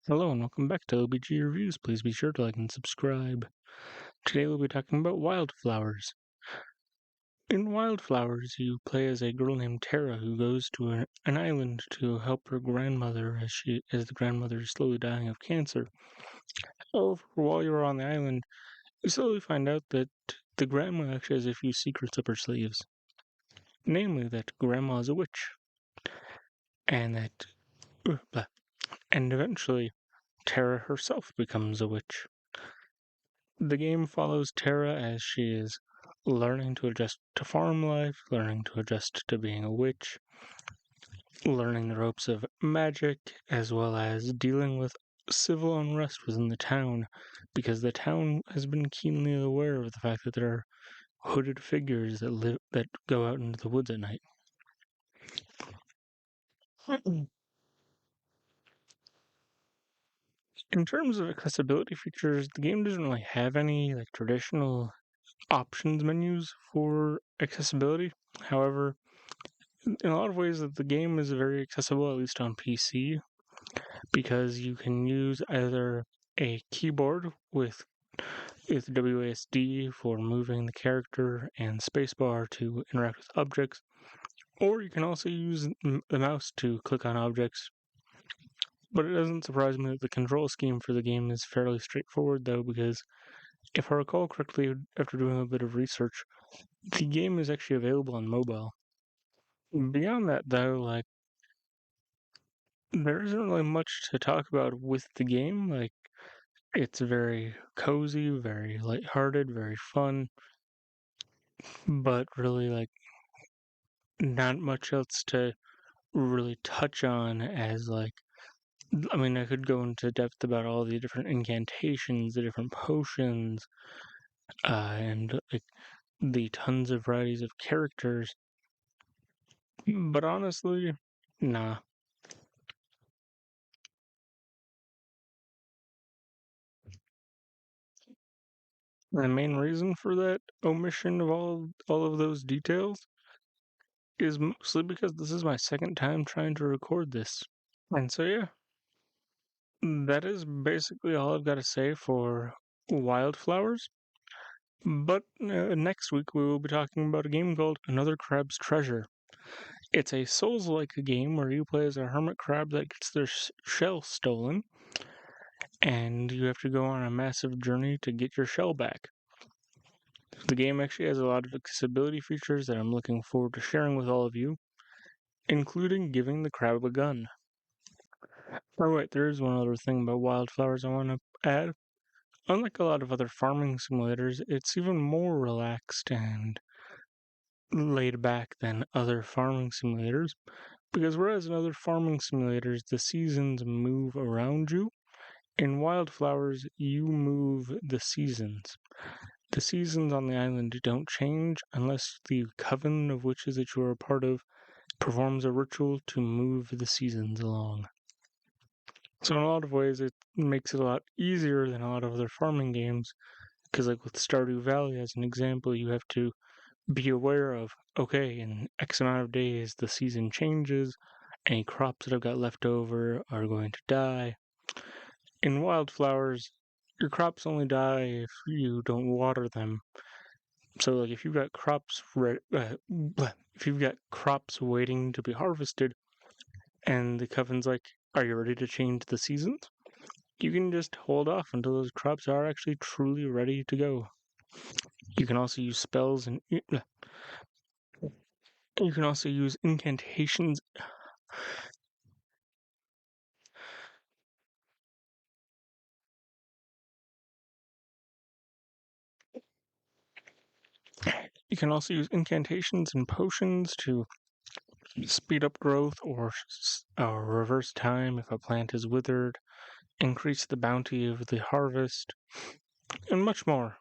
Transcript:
Hello and welcome back to LBG Reviews. Please be sure to like and subscribe. Today we'll be talking about Wildflowers. In Wildflowers, you play as a girl named Tara who goes to an island to help her grandmother as the grandmother is slowly dying of cancer. However, while you're on the island, you slowly find out that the grandma actually has a few secrets up her sleeves. Namely, that grandma is a witch, and and eventually Tara herself becomes a witch. The game follows Tara as she is learning to adjust to farm life, learning to adjust to being a witch, learning the ropes of magic, as well as dealing with civil unrest within the town, because the town has been keenly aware of the fact that there are hooded figures that go out into the woods at night. In terms of accessibility features, the game doesn't really have any traditional options menus for accessibility. However, in a lot of ways, the game is very accessible, at least on PC, because you can use either a keyboard with WASD for moving the character and spacebar to interact with objects, or you can also use the mouse to click on objects. But it doesn't surprise me that the control scheme for the game is fairly straightforward, though, because if I recall correctly, after doing a bit of research, the game is actually available on mobile. Beyond that, though, there isn't really much to talk about with the game. It's very cozy, very lighthearted, very fun, but really, not much else to really touch on I could go into depth about all the different incantations, the different potions, and the tons of varieties of characters, but honestly, nah. The main reason for that omission of all of those details is mostly because this is my second time trying to record this. And so, yeah, that is basically all I've got to say for Wildflowers. But next week we will be talking about a game called Another Crab's Treasure. It's a Souls-like game where you play as a hermit crab that gets their shell stolen, and you have to go on a massive journey to get your shell back. The game actually has a lot of accessibility features that I'm looking forward to sharing with all of you, including giving the crab a gun. Oh wait, there is one other thing about Wildflowers I want to add. Unlike a lot of other farming simulators, it's even more relaxed and laid back than other farming simulators, because whereas in other farming simulators the seasons move around you, in Wildflowers you move the seasons. The seasons on the island don't change unless the coven of witches that you are a part of performs a ritual to move the seasons along. So in a lot of ways, it makes it a lot easier than a lot of other farming games, because with Stardew Valley as an example, you have to be aware of, okay, in X amount of days the season changes, any crops that I've got left over are going to die. In Wildflowers, your crops only die if you don't water them. So if you've got if you've got crops waiting to be harvested, and the coven's like, are you ready to change the seasons? You can just hold off until those crops are actually truly ready to go. You can also use spells and you can also use incantations. You can also use incantations and potions to speed up growth or reverse time if a plant is withered, increase the bounty of the harvest, and much more.